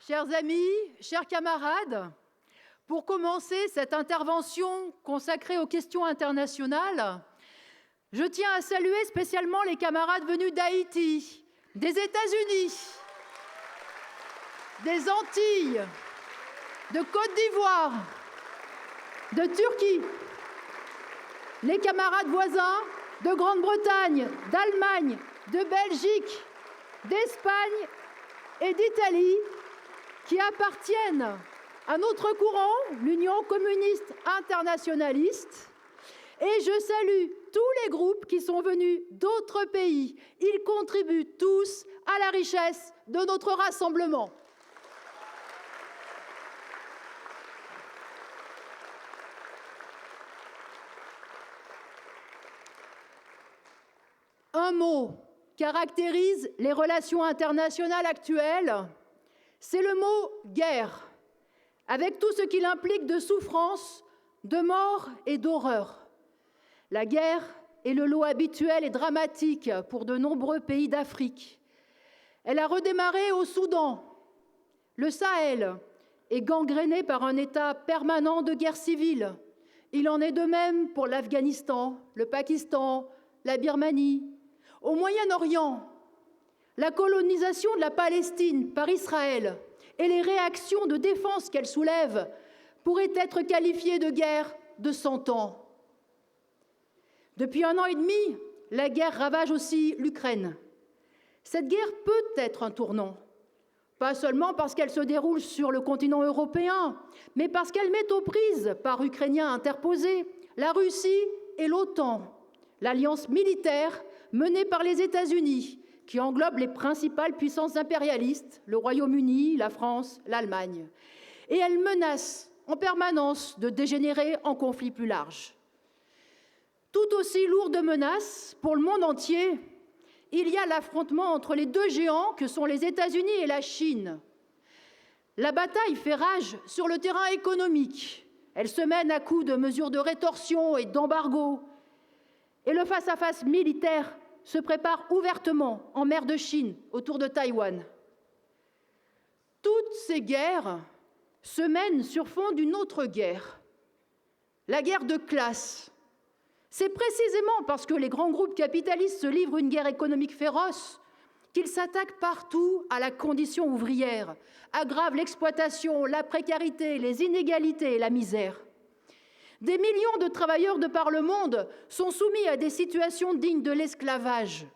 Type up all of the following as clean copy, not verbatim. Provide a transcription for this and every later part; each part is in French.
Chers amis, chers camarades, pour commencer cette intervention consacrée aux questions internationales, je tiens à saluer spécialement les camarades venus d'Haïti, des États-Unis, des Antilles, de Côte d'Ivoire, de Turquie, les camarades voisins de Grande-Bretagne, d'Allemagne, de Belgique, d'Espagne et d'Italie, qui appartiennent à notre courant, l'Union communiste internationaliste. Et je salue tous les groupes qui sont venus d'autres pays. Ils contribuent tous à la richesse de notre rassemblement. Un mot caractérise les relations internationales actuelles, c'est le mot « guerre », avec tout ce qu'il implique de souffrance, de mort et d'horreur. La guerre est le lot habituel et dramatique pour de nombreux pays d'Afrique. Elle a redémarré au Soudan. Le Sahel est gangréné par un état permanent de guerre civile. Il en est de même pour l'Afghanistan, le Pakistan, la Birmanie. Au Moyen-Orient, la colonisation de la Palestine par Israël et les réactions de défense qu'elle soulève pourraient être qualifiées de guerre de 100 ans. Depuis 1 an et demi, la guerre ravage aussi l'Ukraine. Cette guerre peut être un tournant, pas seulement parce qu'elle se déroule sur le continent européen, mais parce qu'elle met aux prises, par Ukrainiens interposés, la Russie et l'OTAN, l'alliance militaire menée par les États-Unis, qui englobe les principales puissances impérialistes, le Royaume-Uni, la France, l'Allemagne. Et elle menace en permanence de dégénérer en conflit plus large. Tout aussi lourde menace pour le monde entier, il y a l'affrontement entre les deux géants que sont les États-Unis et la Chine. La bataille fait rage sur le terrain économique. Elle se mène à coups de mesures de rétorsion et d'embargo. Et le face-à-face militaire se prépare ouvertement en mer de Chine, autour de Taïwan. Toutes ces guerres se mènent sur fond d'une autre guerre, la guerre de classe. C'est précisément parce que les grands groupes capitalistes se livrent une guerre économique féroce qu'ils s'attaquent partout à la condition ouvrière, aggravent l'exploitation, la précarité, les inégalités et la misère. Des millions de travailleurs de par le monde sont soumis à des situations dignes de l'esclavage.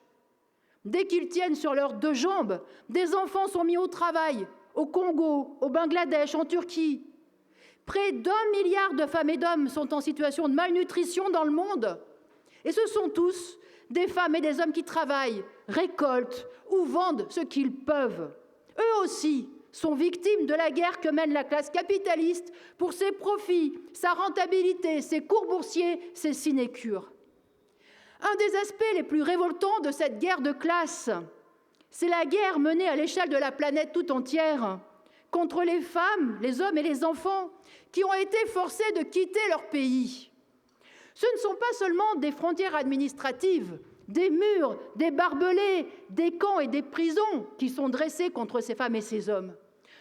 Dès qu'ils tiennent sur leurs 2 jambes, des enfants sont mis au travail, au Congo, au Bangladesh, en Turquie. Près d'1 milliard de femmes et d'hommes sont en situation de malnutrition dans le monde. Et ce sont tous des femmes et des hommes qui travaillent, récoltent ou vendent ce qu'ils peuvent. Eux aussi sont victimes de la guerre que mène la classe capitaliste pour ses profits, sa rentabilité, ses cours boursiers, ses sinécures. Un des aspects les plus révoltants de cette guerre de classe, c'est la guerre menée à l'échelle de la planète tout entière contre les femmes, les hommes et les enfants qui ont été forcés de quitter leur pays. Ce ne sont pas seulement des frontières administratives, des murs, des barbelés, des camps et des prisons qui sont dressés contre ces femmes et ces hommes.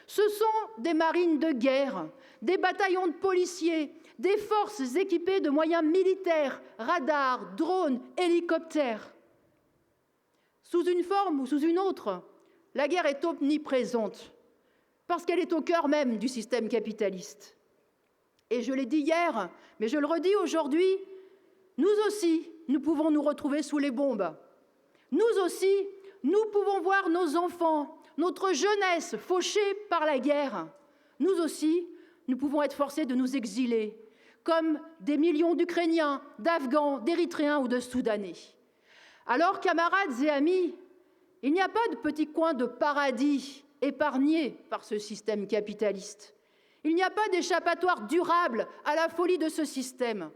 Ce sont des marines de guerre, des bataillons de policiers, des forces équipées de moyens militaires, radars, drones, hélicoptères. Sous une forme ou sous une autre, la guerre est omniprésente, parce qu'elle est au cœur même du système capitaliste. Et je l'ai dit hier, mais je le redis aujourd'hui, nous aussi, nous pouvons nous retrouver sous les bombes. Nous aussi, nous pouvons voir nos enfants, notre jeunesse fauchée par la guerre. Nous aussi, nous pouvons être forcés de nous exiler, comme des millions d'Ukrainiens, d'Afghans, d'Érythréens ou de Soudanais. Alors, camarades et amis, il n'y a pas de petit coin de paradis épargné par ce système capitaliste. Il n'y a pas d'échappatoire durable à la folie de ce système.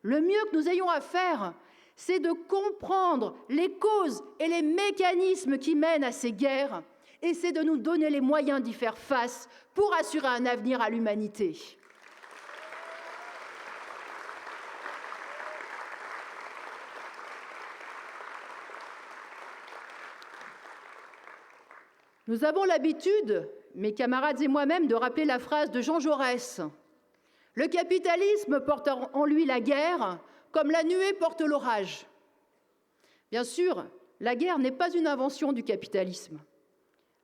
Le mieux que nous ayons à faire, c'est de comprendre les causes et les mécanismes qui mènent à ces guerres, et c'est de nous donner les moyens d'y faire face pour assurer un avenir à l'humanité. Nous avons l'habitude, mes camarades et moi-même de rappeler la phrase de Jean Jaurès. Le capitalisme porte en lui la guerre, comme la nuée porte l'orage. Bien sûr, la guerre n'est pas une invention du capitalisme.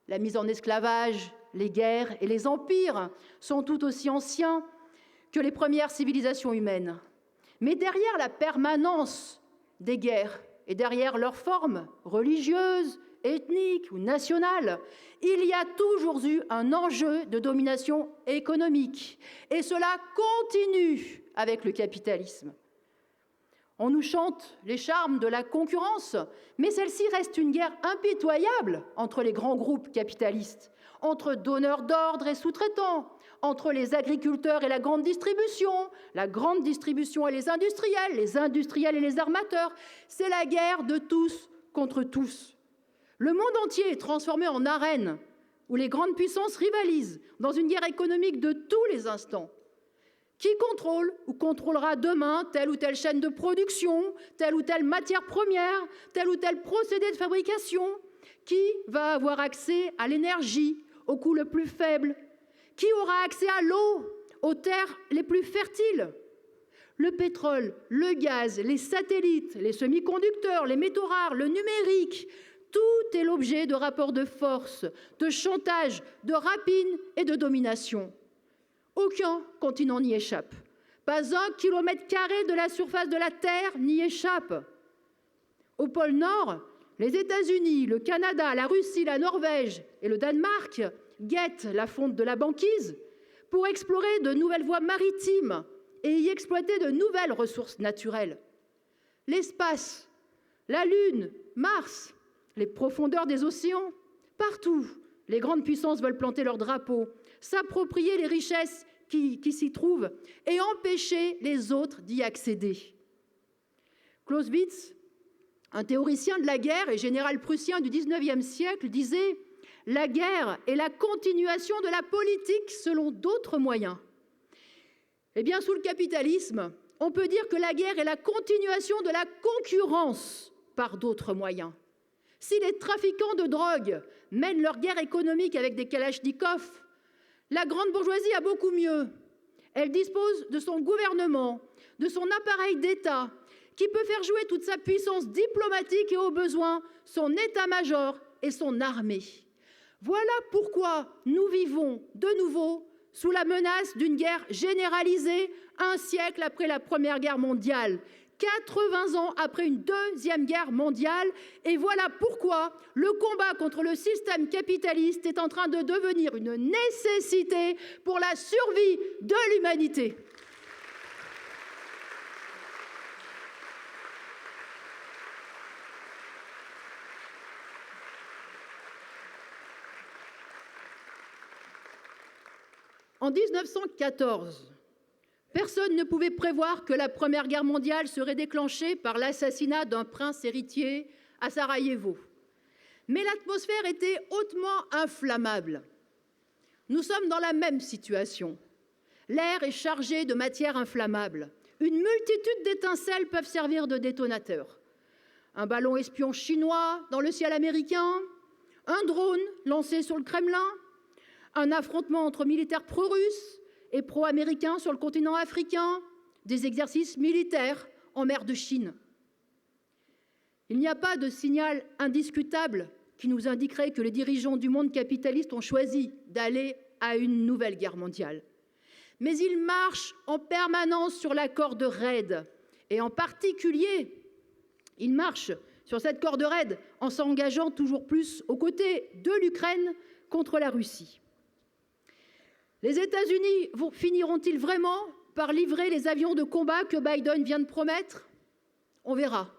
La mise en esclavage, les guerres et les empires sont tout aussi anciens que les premières civilisations humaines. Mais derrière la permanence des guerres et derrière leur forme religieuse, ethnique ou nationale, il y a toujours eu un enjeu de domination économique. Et cela continue avec le capitalisme. On nous chante les charmes de la concurrence, mais celle-ci reste une guerre impitoyable entre les grands groupes capitalistes, entre donneurs d'ordre et sous-traitants, entre les agriculteurs et la grande distribution et les industriels et les armateurs. C'est la guerre de tous contre tous. Le monde entier est transformé en arène où les grandes puissances rivalisent dans une guerre économique de tous les instants. Qui contrôle ou contrôlera demain telle ou telle chaîne de production, telle ou telle matière première, tel ou tel procédé de fabrication? Qui va avoir accès à l'énergie au coût le plus faible? Qui aura accès à l'eau, aux terres les plus fertiles? Le pétrole, le gaz, les satellites, les semi-conducteurs, les métaux rares, le numérique, tout est l'objet de rapports de force, de chantage, de rapine et de domination. Aucun continent n'y échappe. Pas 1 kilomètre carré de la surface de la Terre n'y échappe. Au pôle Nord, les États-Unis, le Canada, la Russie, la Norvège et le Danemark guettent la fonte de la banquise pour explorer de nouvelles voies maritimes et y exploiter de nouvelles ressources naturelles. L'espace, la Lune, Mars, les profondeurs des océans, partout, les grandes puissances veulent planter leur drapeau, s'approprier les richesses qui s'y trouvent et empêcher les autres d'y accéder. Clausewitz, un théoricien de la guerre et général prussien du XIXe siècle, disait « La guerre est la continuation de la politique selon d'autres moyens ». Eh bien, sous le capitalisme, on peut dire que la guerre est la continuation de la concurrence par d'autres moyens. Si les trafiquants de drogue mènent leur guerre économique avec des kalachnikovs, la grande bourgeoisie a beaucoup mieux. Elle dispose de son gouvernement, de son appareil d'État, qui peut faire jouer toute sa puissance diplomatique et au besoin son état-major et son armée. Voilà pourquoi nous vivons de nouveau sous la menace d'une guerre généralisée un siècle après la Première Guerre mondiale, 80 ans après une Deuxième Guerre mondiale. Et voilà pourquoi le combat contre le système capitaliste est en train de devenir une nécessité pour la survie de l'humanité. En 1914, personne ne pouvait prévoir que la Première Guerre mondiale serait déclenchée par l'assassinat d'un prince héritier à Sarajevo. Mais l'atmosphère était hautement inflammable. Nous sommes dans la même situation. L'air est chargé de matières inflammables. Une multitude d'étincelles peuvent servir de détonateurs. Un ballon espion chinois dans le ciel américain, un drone lancé sur le Kremlin, un affrontement entre militaires pro-russes et pro-américains sur le continent africain, des exercices militaires en mer de Chine. Il n'y a pas de signal indiscutable qui nous indiquerait que les dirigeants du monde capitaliste ont choisi d'aller à une nouvelle guerre mondiale. Mais ils marchent en permanence sur la corde raide. Et en particulier, ils marchent sur cette corde raide en s'engageant toujours plus aux côtés de l'Ukraine contre la Russie. Les États-Unis finiront-ils vraiment par livrer les avions de combat que Biden vient de promettre? On verra.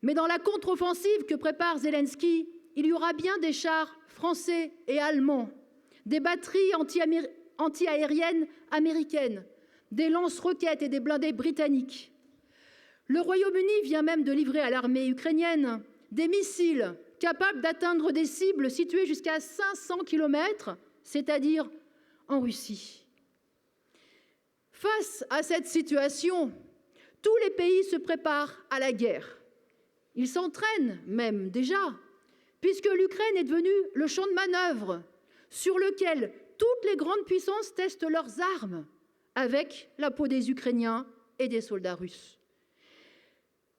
Mais dans la contre-offensive que prépare Zelensky, il y aura bien des chars français et allemands, des batteries anti-aériennes américaines, des lance-roquettes et des blindés britanniques. Le Royaume-Uni vient même de livrer à l'armée ukrainienne des missiles capables d'atteindre des cibles situées jusqu'à 500 km, c'est-à-dire en Russie. Face à cette situation, tous les pays se préparent à la guerre. Ils s'entraînent même déjà, puisque l'Ukraine est devenue le champ de manœuvre sur lequel toutes les grandes puissances testent leurs armes avec la peau des Ukrainiens et des soldats russes.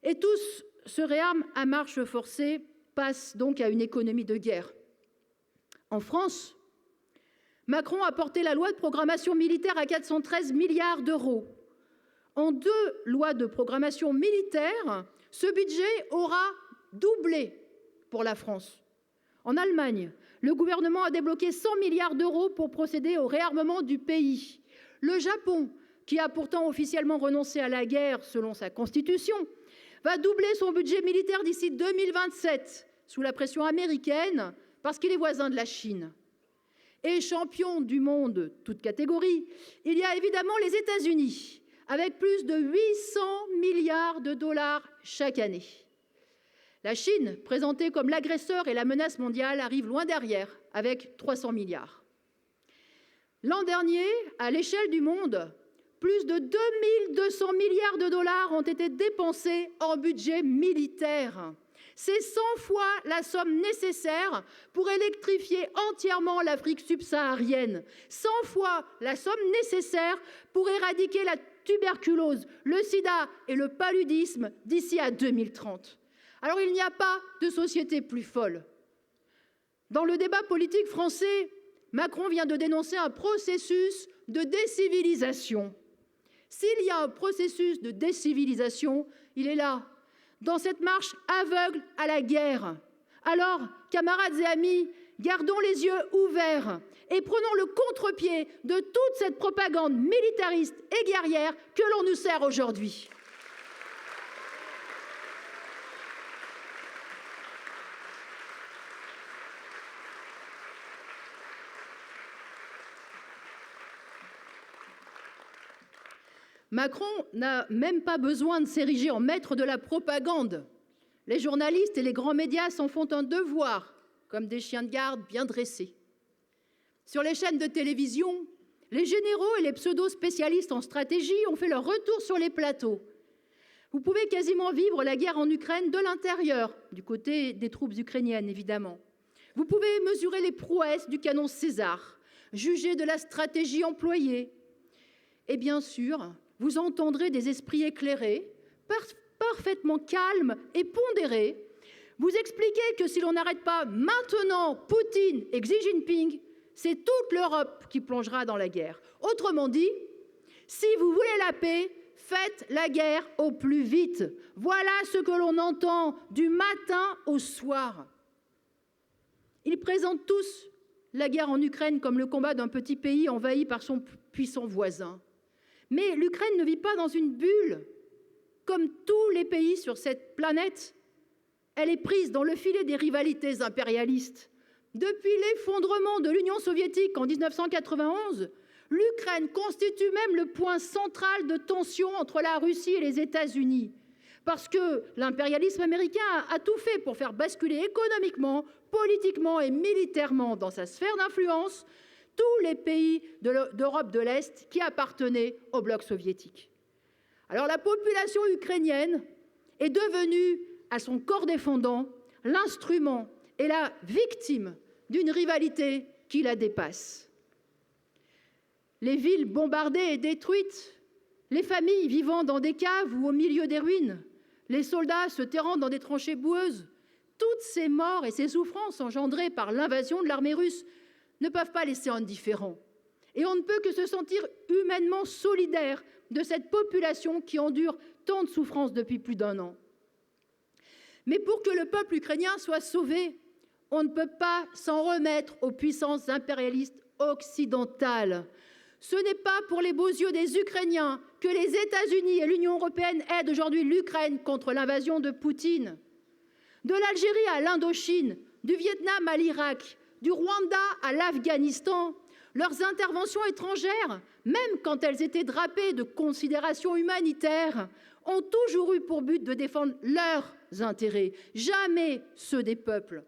Et tous se réarment à marche forcée, passent donc à une économie de guerre. En France, Macron a porté la loi de programmation militaire à 413 milliards d'euros. En 2 lois de programmation militaire, ce budget aura doublé pour la France. En Allemagne, le gouvernement a débloqué 100 milliards d'euros pour procéder au réarmement du pays. Le Japon, qui a pourtant officiellement renoncé à la guerre selon sa constitution, va doubler son budget militaire d'ici 2027, sous la pression américaine, parce qu'il est voisin de la Chine. Et champion du monde, toute catégorie, il y a évidemment les États-Unis, avec plus de 800 milliards de dollars chaque année. La Chine, présentée comme l'agresseur et la menace mondiale, arrive loin derrière, avec 300 milliards. L'an dernier, à l'échelle du monde, plus de 2200 milliards de dollars ont été dépensés en budget militaire. C'est 100 fois la somme nécessaire pour électrifier entièrement l'Afrique subsaharienne, 100 fois la somme nécessaire pour éradiquer la tuberculose, le sida et le paludisme d'ici à 2030. Alors il n'y a pas de société plus folle. Dans le débat politique français, Macron vient de dénoncer un processus de décivilisation. S'il y a un processus de décivilisation, il est là, dans cette marche aveugle à la guerre. Alors, camarades et amis, gardons les yeux ouverts et prenons le contre-pied de toute cette propagande militariste et guerrière que l'on nous sert aujourd'hui. Macron n'a même pas besoin de s'ériger en maître de la propagande. Les journalistes et les grands médias s'en font un devoir, comme des chiens de garde bien dressés. Sur les chaînes de télévision, les généraux et les pseudo-spécialistes en stratégie ont fait leur retour sur les plateaux. Vous pouvez quasiment vivre la guerre en Ukraine de l'intérieur, du côté des troupes ukrainiennes évidemment. Vous pouvez mesurer les prouesses du canon César, juger de la stratégie employée. Et bien sûr, vous entendrez des esprits éclairés, parfaitement calmes et pondérés, vous expliquer que si l'on n'arrête pas maintenant Poutine et Xi Jinping, c'est toute l'Europe qui plongera dans la guerre. Autrement dit, si vous voulez la paix, faites la guerre au plus vite. Voilà ce que l'on entend du matin au soir. Ils présentent tous la guerre en Ukraine comme le combat d'un petit pays envahi par son puissant voisin. Mais l'Ukraine ne vit pas dans une bulle. Comme tous les pays sur cette planète, elle est prise dans le filet des rivalités impérialistes. Depuis l'effondrement de l'Union soviétique en 1991, l'Ukraine constitue même le point central de tension entre la Russie et les États-Unis. Parce que l'impérialisme américain a tout fait pour faire basculer économiquement, politiquement et militairement dans sa sphère d'influence tous les pays d'Europe de l'Est qui appartenaient au bloc soviétique. Alors la population ukrainienne est devenue, à son corps défendant, l'instrument et la victime d'une rivalité qui la dépasse. Les villes bombardées et détruites, les familles vivant dans des caves ou au milieu des ruines, les soldats se terrant dans des tranchées boueuses, toutes ces morts et ces souffrances engendrées par l'invasion de l'armée russe ne peuvent pas laisser indifférents. Et on ne peut que se sentir humainement solidaire de cette population qui endure tant de souffrances depuis plus d'1 an. Mais pour que le peuple ukrainien soit sauvé, on ne peut pas s'en remettre aux puissances impérialistes occidentales. Ce n'est pas pour les beaux yeux des Ukrainiens que les États-Unis et l'Union européenne aident aujourd'hui l'Ukraine contre l'invasion de Poutine. De l'Algérie à l'Indochine, du Vietnam à l'Irak, du Rwanda à l'Afghanistan, leurs interventions étrangères, même quand elles étaient drapées de considérations humanitaires, ont toujours eu pour but de défendre leurs intérêts, jamais ceux des peuples.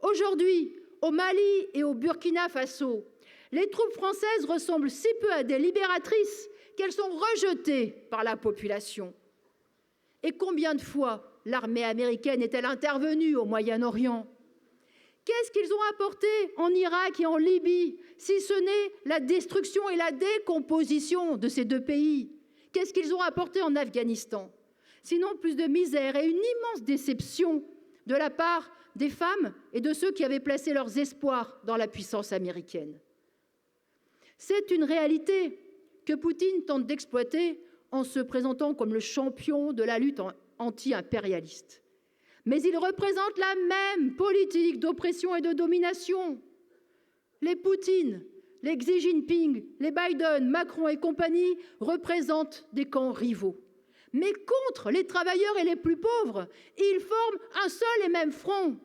Aujourd'hui, au Mali et au Burkina Faso, les troupes françaises ressemblent si peu à des libératrices qu'elles sont rejetées par la population. Et combien de fois l'armée américaine est-elle intervenue au Moyen-Orient ? Qu'est-ce qu'ils ont apporté en Irak et en Libye, si ce n'est la destruction et la décomposition de ces deux pays? Qu'est-ce qu'ils ont apporté en Afghanistan? Sinon plus de misère et une immense déception de la part des femmes et de ceux qui avaient placé leurs espoirs dans la puissance américaine. C'est une réalité que Poutine tente d'exploiter en se présentant comme le champion de la lutte anti-impérialiste. Mais il représente la même politique d'oppression et de domination. Les Poutine, les Xi Jinping, les Biden, Macron et compagnie représentent des camps rivaux. Mais contre les travailleurs et les plus pauvres, ils forment un seul et même front.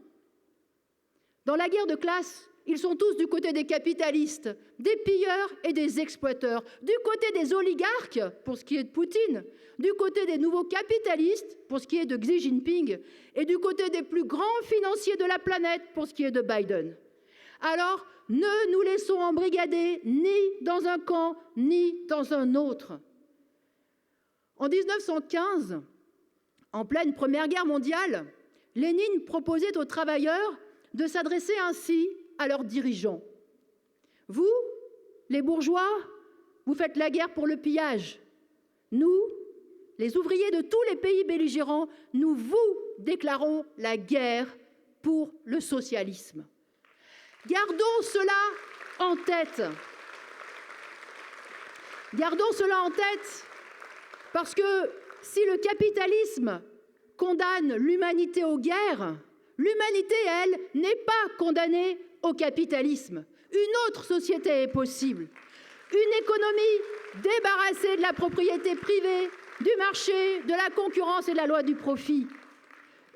Dans la guerre de classe, ils sont tous du côté des capitalistes, des pilleurs et des exploiteurs, du côté des oligarques, pour ce qui est de Poutine, du côté des nouveaux capitalistes, pour ce qui est de Xi Jinping, et du côté des plus grands financiers de la planète, pour ce qui est de Biden. Alors, ne nous laissons embrigader ni dans un camp, ni dans un autre. En 1915, en pleine Première Guerre mondiale, Lénine proposait aux travailleurs de s'adresser ainsi à leurs dirigeants. Vous, les bourgeois, vous faites la guerre pour le pillage. Nous, les ouvriers de tous les pays belligérants, nous vous déclarons la guerre pour le socialisme. Gardons cela en tête. Gardons cela en tête parce que si le capitalisme condamne l'humanité aux guerres, l'humanité, elle, n'est pas condamnée au capitalisme. Une autre société est possible. Une économie débarrassée de la propriété privée, du marché, de la concurrence et de la loi du profit.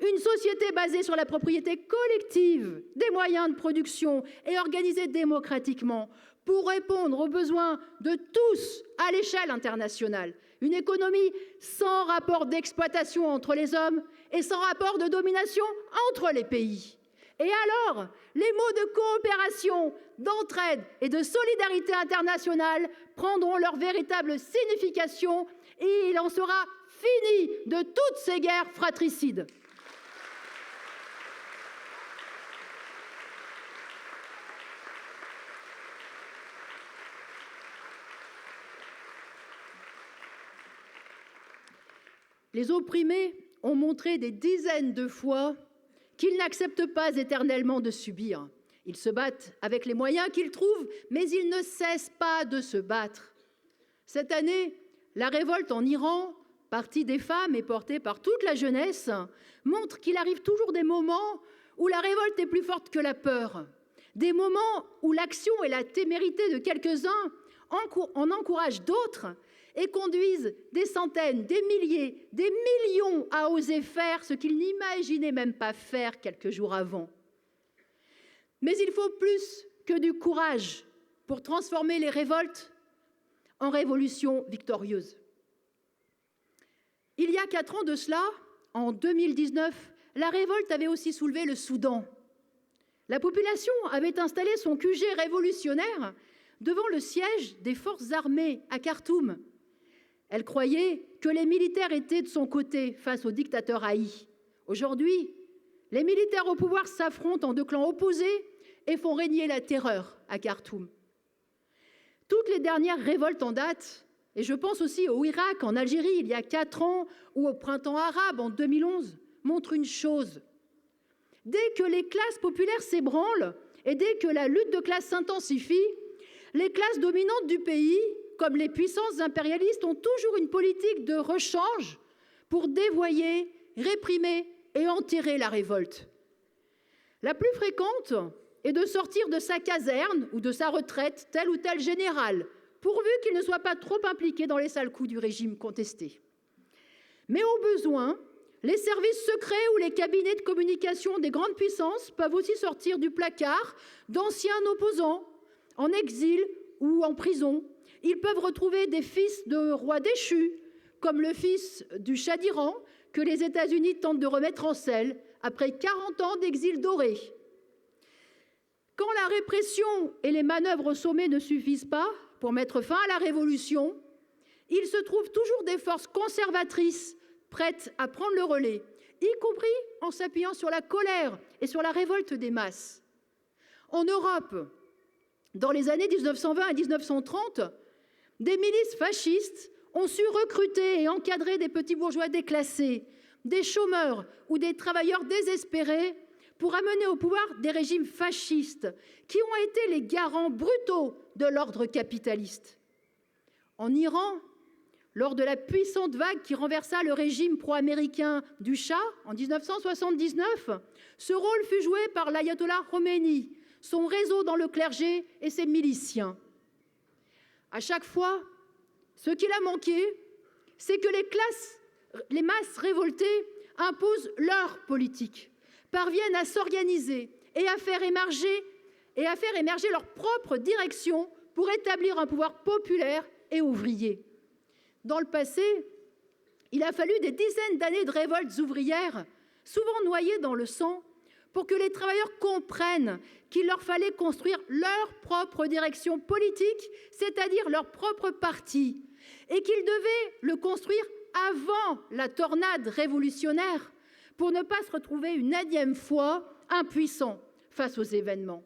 Une société basée sur la propriété collective des moyens de production et organisée démocratiquement pour répondre aux besoins de tous à l'échelle internationale. Une économie sans rapport d'exploitation entre les hommes et sans rapport de domination entre les pays. Et alors, les mots de coopération, d'entraide et de solidarité internationale prendront leur véritable signification et il en sera fini de toutes ces guerres fratricides. Les opprimés ont montré des dizaines de fois qu'ils n'acceptent pas éternellement de subir. Ils se battent avec les moyens qu'ils trouvent, mais ils ne cessent pas de se battre. Cette année, la révolte en Iran, partie des femmes et portée par toute la jeunesse, montre qu'il arrive toujours des moments où la révolte est plus forte que la peur. Des moments où l'action et la témérité de quelques-uns en encouragent d'autres et conduisent des centaines, des milliers, des millions à oser faire ce qu'ils n'imaginaient même pas faire quelques jours avant. Mais il faut plus que du courage pour transformer les révoltes en révolutions victorieuses. Il y a 4 ans de cela, en 2019, la révolte avait aussi soulevé le Soudan. La population avait installé son QG révolutionnaire devant le siège des forces armées à Khartoum. Elle croyait que les militaires étaient de son côté face au dictateur haï. Aujourd'hui, les militaires au pouvoir s'affrontent en 2 clans opposés et font régner la terreur à Khartoum. Toutes les dernières révoltes en date, et je pense aussi au Irak, en Algérie, il y a 4 ans, ou au printemps arabe en 2011, montrent une chose. Dès que les classes populaires s'ébranlent et dès que la lutte de classe s'intensifie, les classes dominantes du pays, comme les puissances impérialistes, ont toujours une politique de rechange pour dévoyer, réprimer et enterrer la révolte. La plus fréquente est de sortir de sa caserne ou de sa retraite tel ou tel général, pourvu qu'il ne soit pas trop impliqué dans les sales coups du régime contesté. Mais au besoin, les services secrets ou les cabinets de communication des grandes puissances peuvent aussi sortir du placard d'anciens opposants, en exil ou en prison. Ils peuvent retrouver des fils de rois déchus, comme le fils du Shah d'Iran, que les États-Unis tentent de remettre en selle après 40 ans d'exil doré. Quand la répression et les manœuvres au sommet ne suffisent pas pour mettre fin à la révolution, il se trouve toujours des forces conservatrices prêtes à prendre le relais, y compris en s'appuyant sur la colère et sur la révolte des masses. En Europe, dans les années 1920 et 1930, des milices fascistes ont su recruter et encadrer des petits bourgeois déclassés, des chômeurs ou des travailleurs désespérés pour amener au pouvoir des régimes fascistes qui ont été les garants brutaux de l'ordre capitaliste. En Iran, lors de la puissante vague qui renversa le régime pro-américain du Shah en 1979, ce rôle fut joué par l'ayatollah Khomeini, son réseau dans le clergé et ses miliciens. À chaque fois, ce qu'il a manqué, c'est que les masses révoltées imposent leur politique, parviennent à s'organiser et à faire émerger leur propre direction pour établir un pouvoir populaire et ouvrier. Dans le passé, il a fallu des dizaines d'années de révoltes ouvrières, souvent noyées dans le sang, pour que les travailleurs comprennent qu'il leur fallait construire leur propre direction politique, c'est-à-dire leur propre parti, et qu'ils devaient le construire avant la tornade révolutionnaire pour ne pas se retrouver une énième fois impuissants face aux événements.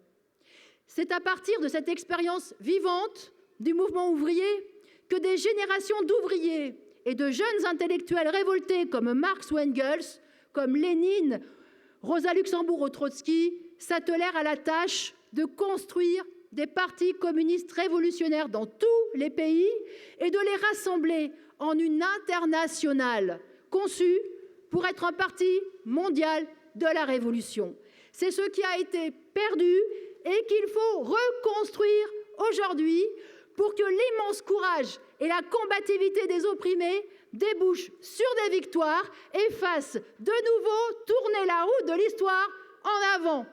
C'est à partir de cette expérience vivante du mouvement ouvrier que des générations d'ouvriers et de jeunes intellectuels révoltés comme Marx ou Engels, comme Lénine, Rosa Luxembourg ou Trotsky, s'attelèrent à la tâche de construire des partis communistes révolutionnaires dans tous les pays et de les rassembler en une internationale conçue pour être un parti mondial de la révolution. C'est ce qui a été perdu et qu'il faut reconstruire aujourd'hui pour que l'immense courage et la combativité des opprimés débouchent sur des victoires et fassent de nouveau tourner la roue de l'histoire en avant.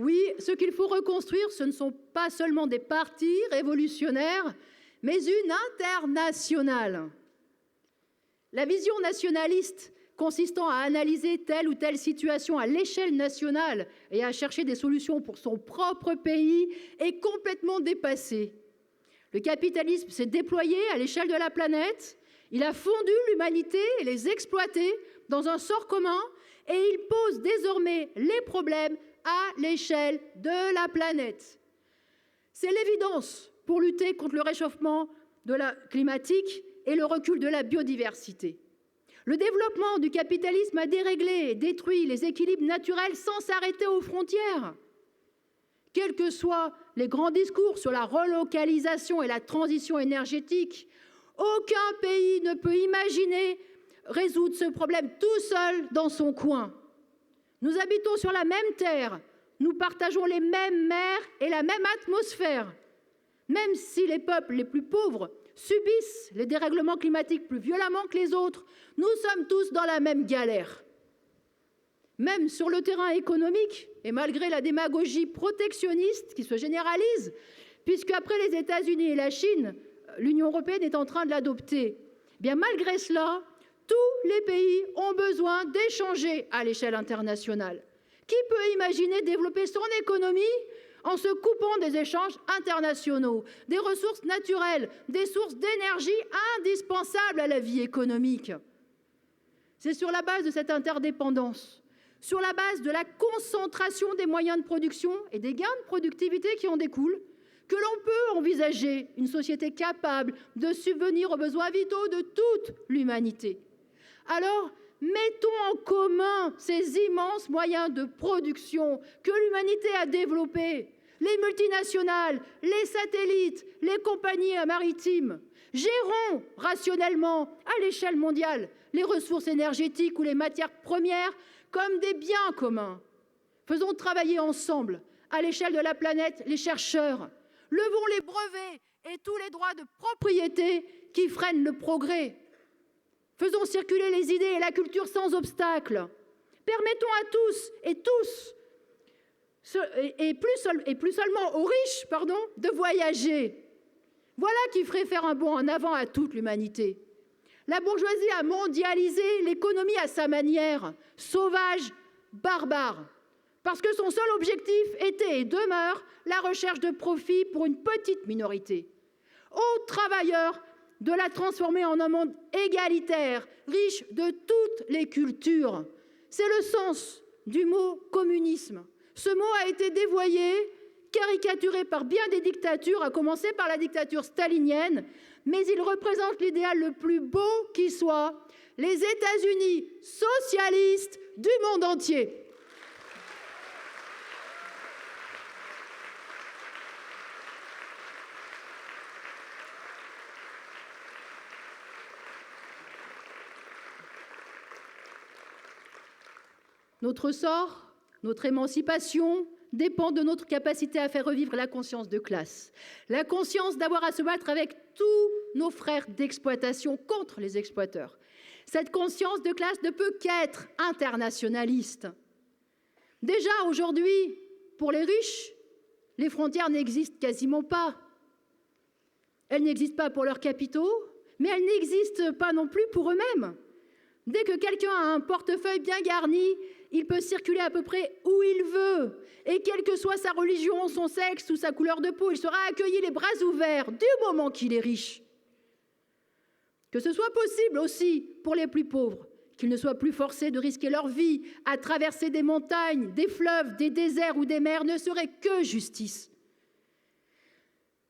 Oui, ce qu'il faut reconstruire, ce ne sont pas seulement des partis révolutionnaires, mais une internationale. La vision nationaliste consistant à analyser telle ou telle situation à l'échelle nationale et à chercher des solutions pour son propre pays est complètement dépassée. Le capitalisme s'est déployé à l'échelle de la planète, il a fondu l'humanité et les exploités dans un sort commun et il pose désormais les problèmes à l'échelle de la planète. C'est l'évidence pour lutter contre le réchauffement climatique et le recul de la biodiversité. Le développement du capitalisme a déréglé et détruit les équilibres naturels sans s'arrêter aux frontières. Quels que soient les grands discours sur la relocalisation et la transition énergétique, aucun pays ne peut imaginer résoudre ce problème tout seul dans son coin. Nous habitons sur la même terre, nous partageons les mêmes mers et la même atmosphère. Même si les peuples les plus pauvres subissent les dérèglements climatiques plus violemment que les autres, nous sommes tous dans la même galère. Même sur le terrain économique, et malgré la démagogie protectionniste qui se généralise, puisque après les États-Unis et la Chine, l'Union européenne est en train de l'adopter, bien malgré cela, tous les pays ont besoin d'échanger à l'échelle internationale. Qui peut imaginer développer son économie en se coupant des échanges internationaux, des ressources naturelles, des sources d'énergie indispensables à la vie économique? C'est sur la base de cette interdépendance, sur la base de la concentration des moyens de production et des gains de productivité qui en découlent, que l'on peut envisager une société capable de subvenir aux besoins vitaux de toute l'humanité. Alors, mettons en commun ces immenses moyens de production que l'humanité a développés, les multinationales, les satellites, les compagnies maritimes. Gérons rationnellement, à l'échelle mondiale, les ressources énergétiques ou les matières premières comme des biens communs. Faisons travailler ensemble, à l'échelle de la planète, les chercheurs. Levons les brevets et tous les droits de propriété qui freinent le progrès. Faisons circuler les idées et la culture sans obstacle. Permettons à tous, et plus seulement aux riches, de voyager. Voilà qui ferait faire un bond en avant à toute l'humanité. La bourgeoisie a mondialisé l'économie à sa manière, sauvage, barbare, parce que son seul objectif était et demeure la recherche de profit pour une petite minorité. aux travailleurs de la transformer en un monde égalitaire, riche de toutes les cultures. C'est le sens du mot communisme. Ce mot a été dévoyé, caricaturé par bien des dictatures, à commencer par la dictature stalinienne, mais il représente l'idéal le plus beau qui soit, les États-Unis socialistes du monde entier. Notre sort, notre émancipation dépend de notre capacité à faire revivre la conscience de classe, la conscience d'avoir à se battre avec tous nos frères d'exploitation contre les exploiteurs. Cette conscience de classe ne peut qu'être internationaliste. Déjà aujourd'hui, pour les riches, les frontières n'existent quasiment pas. Elles n'existent pas pour leurs capitaux, mais elles n'existent pas non plus pour eux-mêmes. Dès que quelqu'un a un portefeuille bien garni, il peut circuler à peu près où il veut. Et quelle que soit sa religion, son sexe ou sa couleur de peau, il sera accueilli les bras ouverts du moment qu'il est riche. Que ce soit possible aussi pour les plus pauvres, qu'ils ne soient plus forcés de risquer leur vie à traverser des montagnes, des fleuves, des déserts ou des mers ne serait que justice.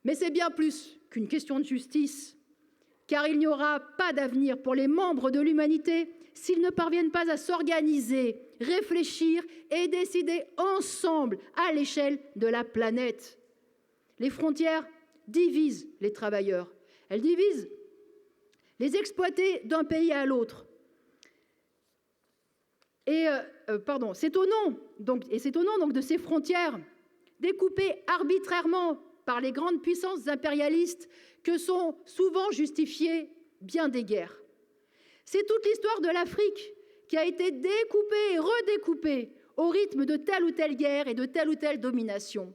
Mais c'est bien plus qu'une question de justice, car il n'y aura pas d'avenir pour les membres de l'humanité s'ils ne parviennent pas à s'organiser, réfléchir et décider ensemble à l'échelle de la planète. Les frontières divisent les travailleurs. Elles divisent les exploités d'un pays à l'autre. C'est au nom donc de ces frontières découpées arbitrairement par les grandes puissances impérialistes que sont souvent justifiées bien des guerres. C'est toute l'histoire de l'Afrique qui a été découpée et redécoupée au rythme de telle ou telle guerre et de telle ou telle domination.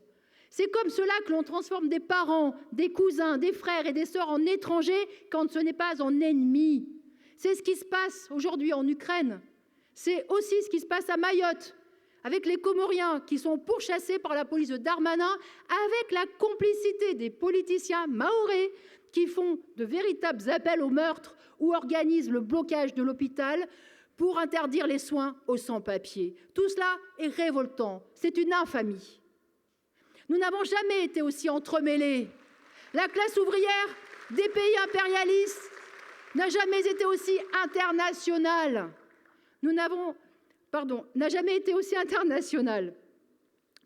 C'est comme cela que l'on transforme des parents, des cousins, des frères et des sœurs en étrangers quand ce n'est pas en ennemis. C'est ce qui se passe aujourd'hui en Ukraine. C'est aussi ce qui se passe à Mayotte, avec les Comoriens qui sont pourchassés par la police de Darmanin, avec la complicité des politiciens mahorais qui font de véritables appels au meurtre ou organisent le blocage de l'hôpital pour interdire les soins aux sans-papiers. Tout cela est révoltant. C'est une infamie. Nous n'avons jamais été aussi entremêlés. La classe ouvrière des pays impérialistes n'a jamais été aussi internationale. N'a jamais été aussi internationale.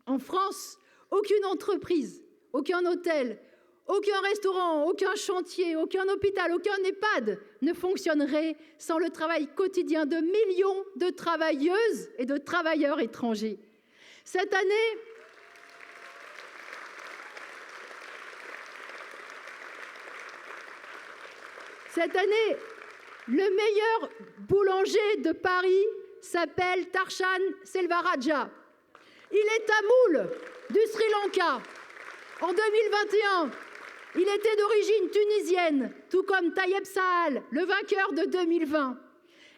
En France, aucune entreprise, aucun hôtel, aucun restaurant, aucun chantier, aucun hôpital, aucun EHPAD ne fonctionnerait sans le travail quotidien de millions de travailleuses et de travailleurs étrangers. Cette année, le meilleur boulanger de Paris s'appelle Tarshan Selvarajah. Il est tamoul du Sri Lanka. En 2021, il était d'origine tunisienne, tout comme Tayeb Sahal, le vainqueur de 2020.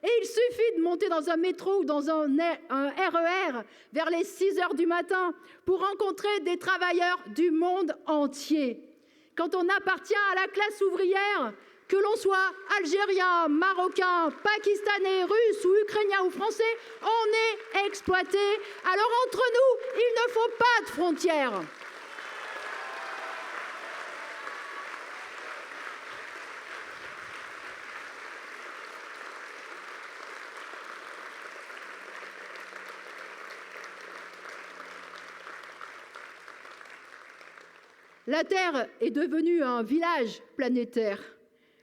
Et il suffit de monter dans un métro ou dans un RER vers les 6 heures du matin pour rencontrer des travailleurs du monde entier. Quand on appartient à la classe ouvrière, que l'on soit algérien, marocain, pakistanais, russe ou ukrainien ou français, on est exploité. Alors entre nous, il ne faut pas de frontières. La Terre est devenue un village planétaire.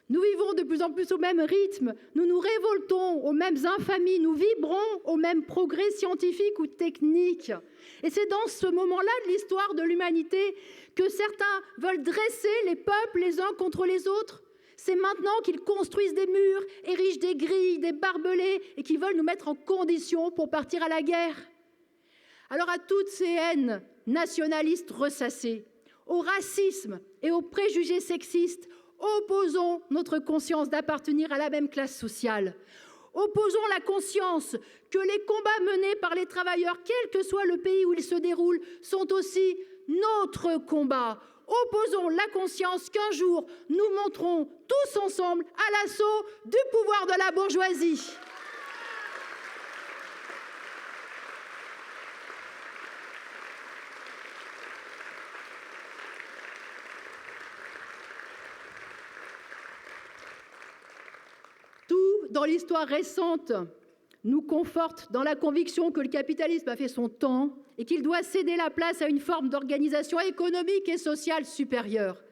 Nous vivons de plus en plus au même rythme, nous nous révoltons aux mêmes infamies, nous vibrons aux mêmes progrès scientifiques ou techniques. Et c'est dans ce moment-là de l'histoire de l'humanité que certains veulent dresser les peuples les uns contre les autres. C'est maintenant qu'ils construisent des murs, érigent des grilles, des barbelés et qui veulent nous mettre en condition pour partir à la guerre. Alors à toutes ces haines nationalistes ressassées, au racisme et aux préjugés sexistes, opposons notre conscience d'appartenir à la même classe sociale. Opposons la conscience que les combats menés par les travailleurs, quel que soit le pays où ils se déroulent, sont aussi notre combat. opposons la conscience qu'un jour nous monterons tous ensemble à l'assaut du pouvoir de la bourgeoisie. Tout dans l'histoire récente nous conforte dans la conviction que le capitalisme a fait son temps et qu'il doit céder la place à une forme d'organisation économique et sociale supérieure.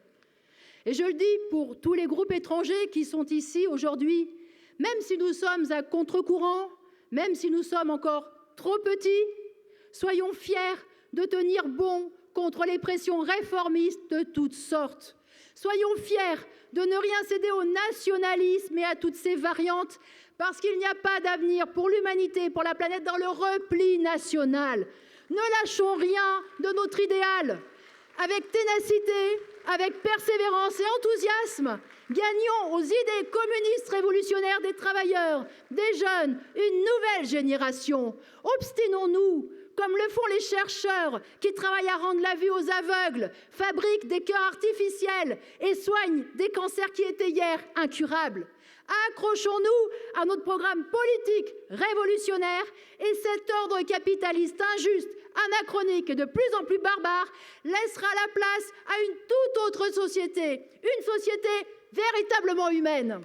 Et je le dis pour tous les groupes étrangers qui sont ici aujourd'hui, même si nous sommes à contre-courant, même si nous sommes encore trop petits, soyons fiers de tenir bon contre les pressions réformistes de toutes sortes. Soyons fiers de ne rien céder au nationalisme et à toutes ses variantes, parce qu'il n'y a pas d'avenir pour l'humanité, pour la planète dans le repli national. Ne lâchons rien de notre idéal. Avec ténacité, avec persévérance et enthousiasme, gagnons aux idées communistes révolutionnaires des travailleurs, des jeunes, une nouvelle génération. Obstinons-nous, comme le font les chercheurs qui travaillent à rendre la vue aux aveugles, fabriquent des cœurs artificiels et soignent des cancers qui étaient hier incurables. Accrochons-nous à notre programme politique révolutionnaire et cet ordre capitaliste injuste, anachronique et de plus en plus barbare laissera la place à une toute autre société, une société véritablement humaine.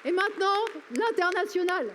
Et maintenant, l'international.